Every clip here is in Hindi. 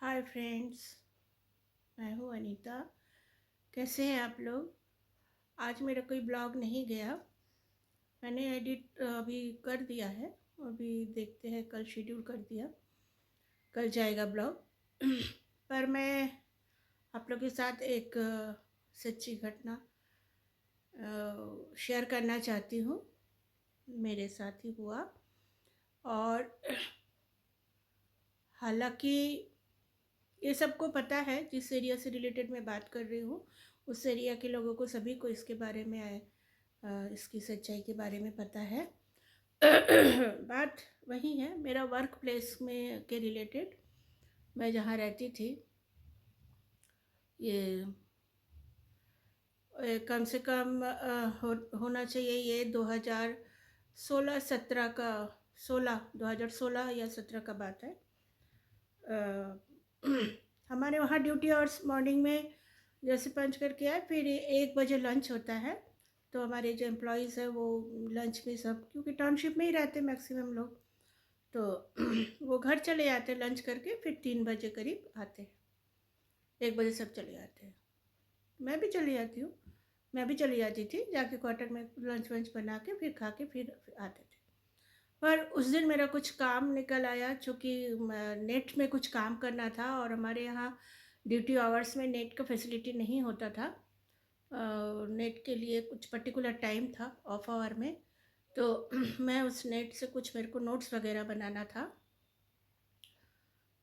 हाय फ्रेंड्स, मैं हूँ अनीता। कैसे हैं आप लोग? आज मेरा कोई ब्लॉग नहीं गया। मैंने एडिट अभी कर दिया है। अभी देखते हैं, कल शेड्यूल कर दिया, कल जाएगा ब्लॉग। पर मैं आप लोग के साथ एक सच्ची घटना शेयर करना चाहती हूँ। मेरे साथ ही हुआ। और हालांकि ये सबको पता है, जिस एरिया से रिलेटेड मैं बात कर रही हूँ उस एरिया के लोगों को, सभी को इसके बारे में इसकी सच्चाई के बारे में पता है। बात वही है, मेरा वर्क प्लेस में के रिलेटेड। मैं जहाँ रहती थी, ये कम से कम होना चाहिए, ये 2016-17 का, 2016 या 17 का बात है। हमारे वहाँ ड्यूटी आवर्स मॉर्निंग में जैसे पंच करके आए, फिर 1 बजे लंच होता है। तो हमारे जो एम्प्लॉयज़ हैं वो लंच में, सब क्योंकि टाउनशिप में ही रहते मैक्सिमम लोग, तो वो घर चले जाते लंच करके, फिर 3 बजे करीब आते हैं। 1 बजे सब चले जाते हैं, मैं भी चली जाती हूँ। मैं भी चली जाती थी, जाके क्वार्टर में लंच वंच बना के फिर खा के फिर आते थे। पर उस दिन मेरा कुछ काम निकल आया, चूँकि नेट में कुछ काम करना था, और हमारे यहाँ ड्यूटी आवर्स में नेट का फैसिलिटी नहीं होता था। नेट के लिए कुछ पर्टिकुलर टाइम था ऑफ आवर में, तो मैं उस नेट से कुछ, मेरे को नोट्स वगैरह बनाना था,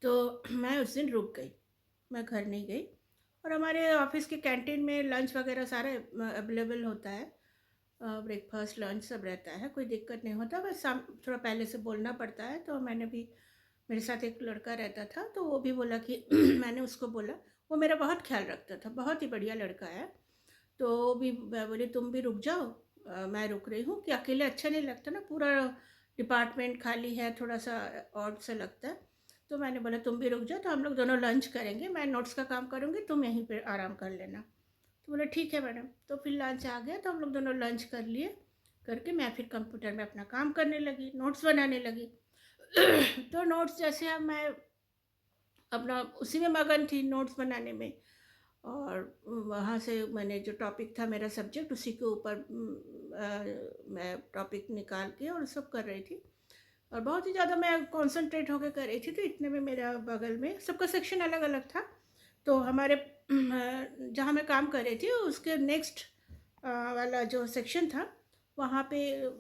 तो मैं उस दिन रुक गई, मैं घर नहीं गई। और हमारे ऑफिस के कैंटीन में लंच वगैरह सारे अवेलेबल होता है, ब्रेकफास्ट लंच सब रहता है, कोई दिक्कत नहीं होता। बस शाम थोड़ा पहले से बोलना पड़ता है। तो मैंने भी, मेरे साथ एक लड़का रहता था, तो वो भी बोला कि मैंने उसको बोला, वो मेरा बहुत ख्याल रखता था, बहुत ही बढ़िया लड़का है। तो वो भी, मैं बोली तुम भी रुक जाओ, मैं रुक रही हूँ, कि अकेले अच्छा नहीं लगता ना, पूरा डिपार्टमेंट खाली है, थोड़ा सा ऑड सा लगता है। तो मैंने बोला तुम भी रुक जाओ, तो हम लोग दोनों लंच करेंगे, मैं नोट्स का काम करूँगी, तुम यहीं पर आराम कर लेना। तो बोले ठीक है मैडम। तो फिर लंच आ गया, तो हम लोग दोनों लंच कर लिए, करके मैं फिर कंप्यूटर में अपना काम करने लगी, नोट्स बनाने लगी। तो नोट्स जैसे, अब मैं अपना उसी में मगन थी, नोट्स बनाने में। और वहाँ से मैंने जो टॉपिक था मेरा सब्जेक्ट, उसी के ऊपर मैं टॉपिक निकाल के और सब कर रही थी, और बहुत ही ज़्यादा मैं कंसंट्रेट होकर कर रही थी। तो इतने में मेरा बगल में, सबका सेक्शन अलग अलग था, तो हमारे जहाँ मैं काम कर रही थी उसके नेक्स्ट वाला जो सेक्शन था, वहाँ पे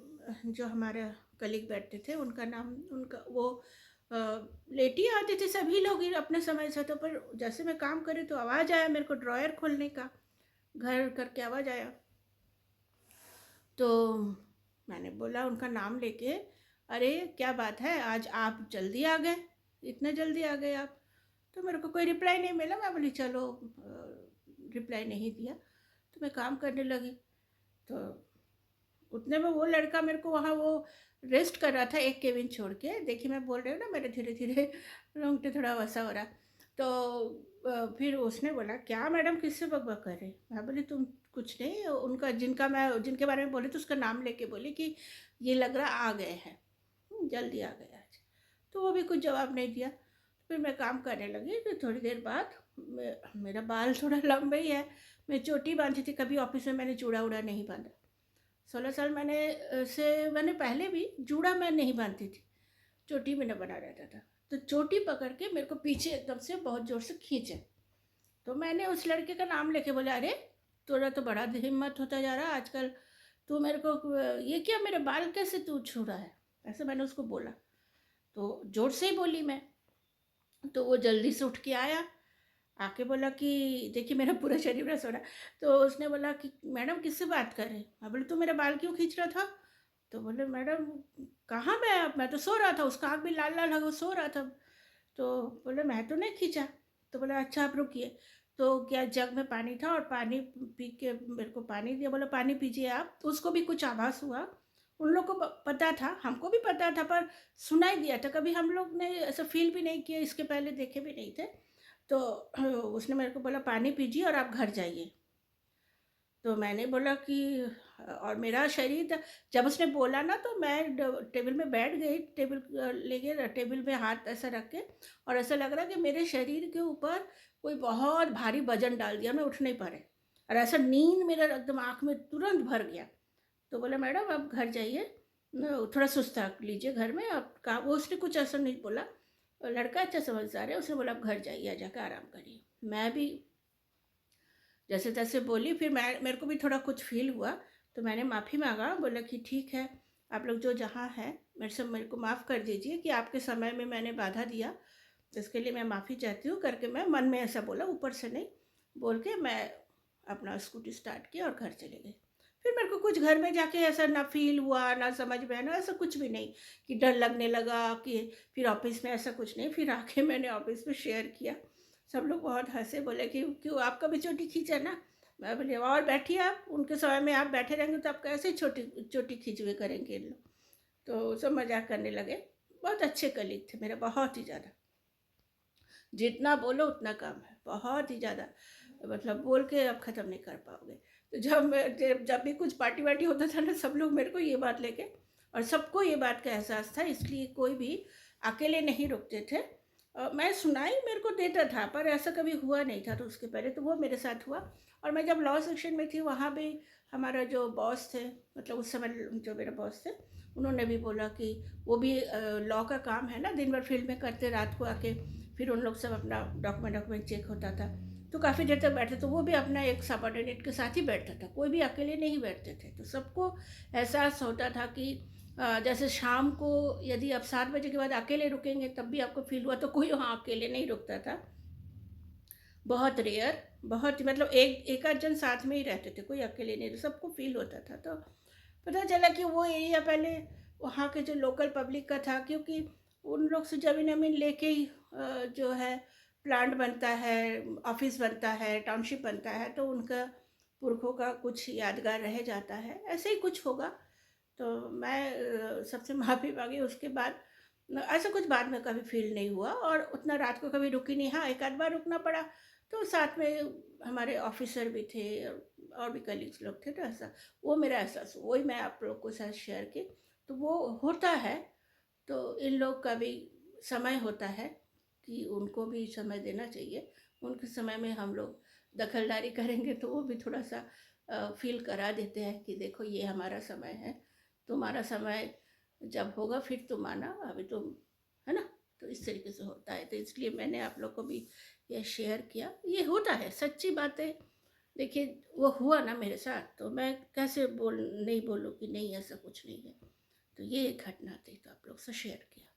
जो हमारे कलीग बैठते थे, उनका नाम, उनका वो लेट ही आते थे सभी लोग ही अपने समय से। तो पर जैसे मैं काम करी तो आवाज़ आया मेरे को ड्रॉयर खोलने का, घर करके आवाज़ आया। तो मैंने बोला उनका नाम लेके, अरे क्या बात है, आज आप जल्दी आ गए, इतने जल्दी आ गए आप? तो मेरे को कोई रिप्लाई नहीं मिला। मैं बोली चलो, रिप्लाई नहीं दिया, तो मैं काम करने लगी। तो उतने में वो लड़का मेरे को वहाँ, वो रेस्ट कर रहा था एक केबिन छोड़ के। देखिए मैं बोल रही हूँ ना, मेरे धीरे धीरे रोंगटे थोड़ा वसा हो रहा। तो फिर उसने बोला क्या मैडम किससे बकबक कर रहे? मैं बोली तुम कुछ नहीं, उनका, जिनका मैं, जिनके बारे में बोली तो उसका नाम लेके बोली कि ये लग रहा आ गए हैं, जल्दी आ गए आज। तो वो भी कुछ जवाब नहीं दिया। फिर मैं काम करने लगी। तो थोड़ी देर बाद मेरा बाल थोड़ा लंबा ही है, मैं चोटी बांधी थी, कभी ऑफिस में मैंने चूड़ा उड़ा नहीं बांधा। 16 साल मैंने पहले भी जूड़ा मैं नहीं बांधती थी, चोटी में न बना रहता था। तो चोटी पकड़ के मेरे को पीछे एकदम से बहुत ज़ोर से खींचे। तो मैंने उस लड़के का नाम लेके बोला, अरे तेरा तो बड़ा हिम्मत होता जा रहा है आजकल, तू मेरे को ये क्या, मेरे बाल कैसे तू छू रहा है? ऐसे मैंने उसको बोला। तो ज़ोर से ही बोली मैं। तो वो जल्दी से उठ के आया, आके बोला कि देखिए मेरा पूरा शरीर रस हो रहा है। तो उसने बोला कि मैडम किससे बात कर रहे हैं? मैं बोले तू मेरा बाल क्यों खींच रहा था? तो बोले मैडम कहाँ मैं तो सो रहा था, उसका आँख भी लाल लाल है, वो सो रहा था। तो बोले मैं तो नहीं खींचा। तो बोला अच्छा आप रुकिए। तो क्या, जग में पानी था, और पानी पी के मेरे को पानी दिया, बोला पानी पीजिए आप। तो उसको भी कुछ आभास हुआ, उन लोग को पता था, हमको भी पता था, पर सुनाई दिया था, कभी हम लोग ने ऐसा फील भी नहीं किया, इसके पहले देखे भी नहीं थे। तो उसने मेरे को बोला पानी पीजिए और आप घर जाइए। तो मैंने बोला कि और मेरा शरीर जब उसने बोला ना तो मैं टेबल में बैठ गई, टेबल लेके टेबल में हाथ ऐसा रख के, और ऐसा लग रहा कि मेरे शरीर के ऊपर कोई बहुत भारी वजन डाल दिया, मैं उठ नहीं पा रही, और ऐसा नींद मेरे एकदम आँख में तुरंत भर गया। तो बोला मैडम आप घर जाइए, थोड़ा सुस्ता लीजिए घर में, आप कहा, वो उसने कुछ ऐसा नहीं बोला, लड़का अच्छा समझदार है, उसने बोला आप घर जाइए, जाकर आराम करिए। मैं भी जैसे तैसे बोली, फिर मैं मेरे को भी थोड़ा कुछ फील हुआ, तो मैंने माफ़ी मांगा, बोला कि ठीक है, आप लोग जो जहाँ हैं मेरे को माफ़ कर दीजिए कि आपके समय में मैंने बाधा दिया, इसके लिए मैं माफ़ी चाहती हूँ करके मैं मन में ऐसा बोला, ऊपर से नहीं बोल के मैं अपना स्कूटी स्टार्ट किया और घर चले गए। फिर मेरे को कुछ घर में जाके ऐसा ना फील हुआ, ना समझ में आया, ना ऐसा कुछ भी नहीं कि डर लगने लगा कि, फिर ऑफिस में ऐसा कुछ नहीं, फिर आके मैंने ऑफिस में शेयर किया। सब लोग बहुत हंसे, बोले कि क्यों आपका भी चोटी खींचा ना? मैं बोली और बैठिए आप, उनके समय में आप बैठे रहेंगे तो आप कैसे छोटी चोटी खींचवे करेंगे इन लोग। तो सब मजाक करने लगे। बहुत अच्छे कलीग थे मेरे, बहुत ही ज़्यादा, जितना बोलो उतना कम है, बहुत ही ज़्यादा, मतलब बोल के अब ख़त्म नहीं कर पाओगे। तो जब भी कुछ पार्टी वार्टी होता था ना, सब लोग मेरे को ये बात लेके, और सबको ये बात का एहसास था, इसलिए कोई भी अकेले नहीं रुकते थे। मैं सुनाई मेरे को देता था, पर ऐसा कभी हुआ नहीं था, तो उसके पहले तो वो मेरे साथ हुआ। और मैं जब लॉ सेक्शन में थी वहाँ भी हमारा जो बॉस थे, मतलब उस समय जो मेरे बॉस थे, उन्होंने भी बोला कि वो भी लॉ का काम है ना, दिन भर फील्ड में करते, रात को आके फिर उन लोग सब अपना डॉक्यूमेंट चेक होता था, तो काफ़ी देर तक बैठते, तो वो भी अपना एक सबॉर्डिनेट के साथ ही बैठता था, कोई भी अकेले नहीं बैठते थे। तो सबको एहसास होता था कि जैसे शाम को यदि आप 7 बजे के बाद अकेले रुकेंगे तब भी आपको फील हुआ, तो कोई वहाँ अकेले नहीं रुकता था, बहुत रेयर, बहुत ही, मतलब एक आध जन साथ में ही रहते थे, कोई अकेले नहीं, सबको फील होता था। तो पता चला कि वो एरिया पहले वहाँ के जो लोकल पब्लिक का था, क्योंकि उन लोग से ज़मीन अमीन लेके ही जो है प्लांट बनता है, ऑफिस बनता है, टाउनशिप बनता है, तो उनका पुरखों का कुछ यादगार रह जाता है, ऐसे ही कुछ होगा। तो मैं सबसे माफ़ी मांगी, उसके बाद ऐसा कुछ बाद में कभी फील नहीं हुआ, और उतना रात को कभी रुकी नहीं। हाँ, एक आध बार रुकना पड़ा, तो साथ में हमारे ऑफिसर भी थे और भी कलीग्स लोग थे, तो ऐसा वो मेरा एहसास, वही मैं आप लोग को साथ शेयर की। तो वो होता है, तो इन लोग का भी समय होता है कि उनको भी समय देना चाहिए, उनके समय में हम लोग दखलदारी करेंगे तो वो भी थोड़ा सा फील करा देते हैं कि देखो ये हमारा समय है, तुम्हारा समय जब होगा फिर तुम आना, अभी तुम, है ना? तो इस तरीके से होता है, तो इसलिए मैंने आप लोग को भी ये शेयर किया, ये होता है, सच्ची बात है। देखिए वो हुआ ना मेरे साथ, तो मैं कैसे नहीं बोलूँ कि नहीं ऐसा कुछ नहीं है। तो ये एक घटना थी, तो आप लोग से शेयर किया।